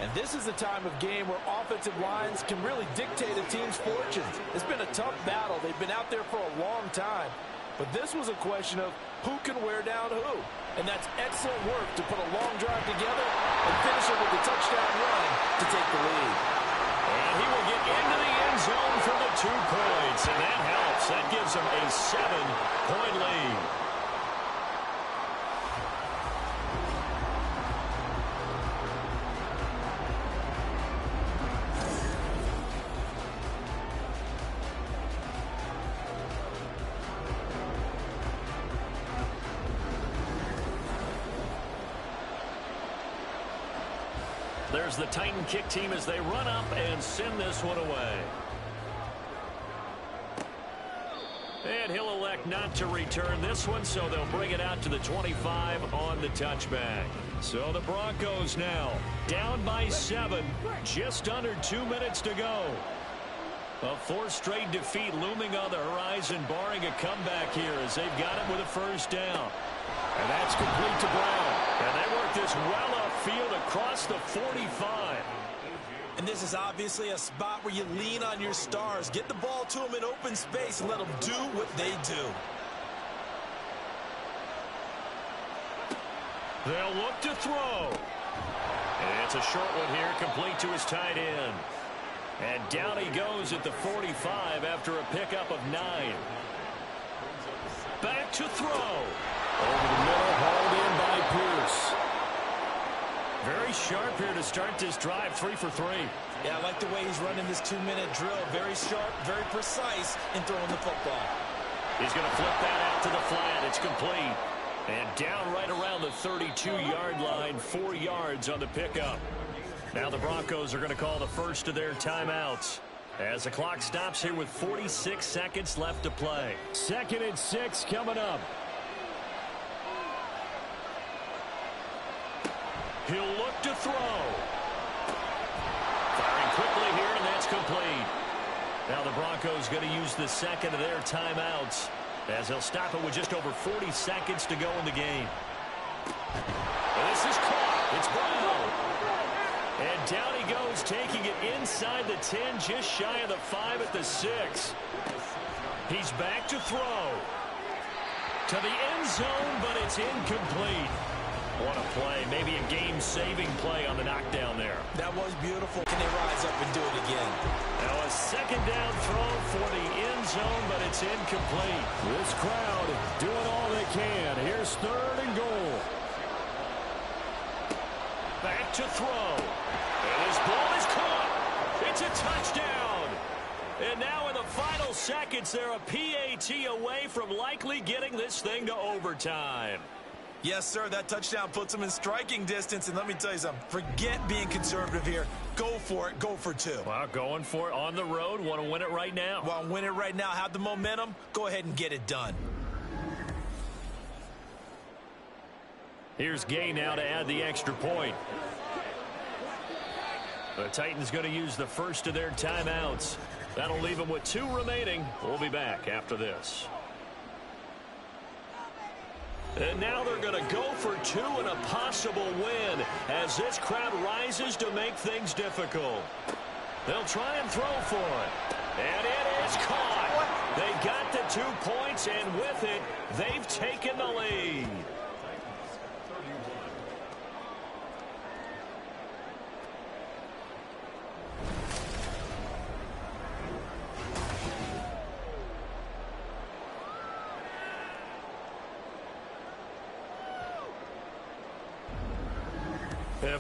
And this is the time of game where offensive lines can really dictate a team's fortunes. It's been a tough battle. They've been out there for a long time. But this was a question of who can wear down who. And that's excellent work to put a long drive together and finish it with a touchdown run to take the lead. And he will get into the end zone for the 2 points. And that helps. That gives him a 7-point lead. There's the Titan kick team as they run up and send this one away. And he'll elect not to return this one, so they'll bring it out to the 25 on the touchback. So the Broncos now down by 7, just under 2 minutes to go. A 4th straight defeat looming on the horizon, barring a comeback here as they've got it with a first down. And that's complete to Brown. And they work this well upfield across the 45. And this is obviously a spot where you lean on your stars. Get the ball to them in open space and let them do what they do. They'll look to throw. And it's a short one here, complete to his tight end. And down he goes at the 45 after a pickup of 9. Back to throw. Over the middle, hauled in by Pierce. Very sharp here to start this drive, 3 for 3. Yeah, I like the way he's running this 2-minute drill. Very sharp, very precise in throwing the football. He's going to flip that out to the flat. It's complete. And down right around the 32-yard line, 4 yards on the pickup. Now the Broncos are going to call the first of their timeouts as the clock stops here with 46 seconds left to play. 2nd and 6 coming up. He'll look to throw. Firing quickly here, and that's complete. Now the Broncos going to use the second of their timeouts as they'll stop it with just over 40 seconds to go in the game. And this is caught. It's Brown. And down he goes, taking it inside the 10, just shy of the 5 at the 6. He's back to throw. to the end zone, but it's incomplete. What a play. Maybe a game-saving play on the knockdown there. That was beautiful. Can they rise up and do it again? Now a second down throw for the end zone, but it's incomplete. This crowd doing all they can. Here's 3rd and goal. Back to throw. And his ball is caught. It's a touchdown. And now in the final seconds, they're a PAT away from likely getting this thing to overtime. Yes, sir. That touchdown puts them in striking distance. And let me tell you something. Forget being conservative here. Go for it. Go for 2. Well, going for it on the road. Want to win it right now. Want to win it right now. Have the momentum. Go ahead and get it done. Here's Gay now to add the extra point. The Titans going to use the first of their timeouts. That'll leave them with 2 remaining. We'll be back after this. And now they're going to go for 2 and a possible win as this crowd rises to make things difficult. They'll try and throw for it. And it is caught. They got the 2 points, and with it, they've taken the lead.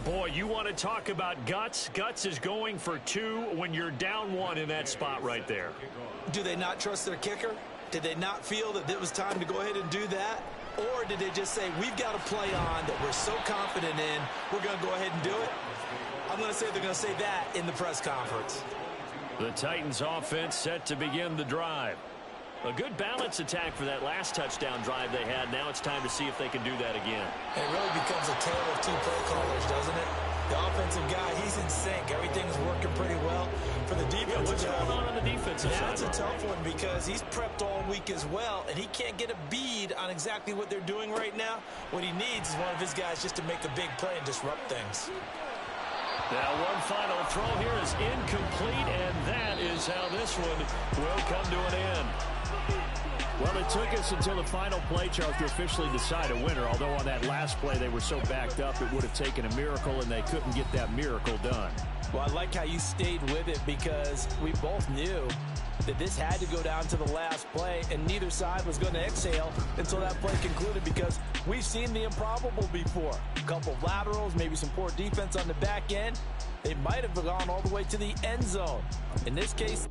Boy, you want to talk about guts. Guts is going for 2 when you're down 1 in that spot right there. Do they not trust their kicker? Did they not feel that it was time to go ahead and do that? Or did they just say, we've got a play on that we're so confident in, we're going to go ahead and do it? I'm going to say they're going to say that in the press conference. The Titans offense set to begin the drive. A good balance attack for that last touchdown drive they had. Now it's time to see if they can do that again. It really becomes a tale of 2 play callers, doesn't it? The offensive guy, he's in sync. Everything's working pretty well. For the defensive guy, what's going on the defensive side? That's a tough one because he's prepped all week as well, and he can't get a bead on exactly what they're doing right now. What he needs is one of his guys just to make a big play and disrupt things. Now one final throw here is incomplete, and that is how this one will come to an end. Well, it took us until the final play, Charles, to officially decide a winner. Although on that last play they were so backed up, it would have taken a miracle, and they couldn't get that miracle done. Well, I like how you stayed with it because we both knew that this had to go down to the last play, and neither side was going to exhale until that play concluded because we've seen the improbable before. A couple of laterals, maybe some poor defense on the back end. They might have gone all the way to the end zone. In this case,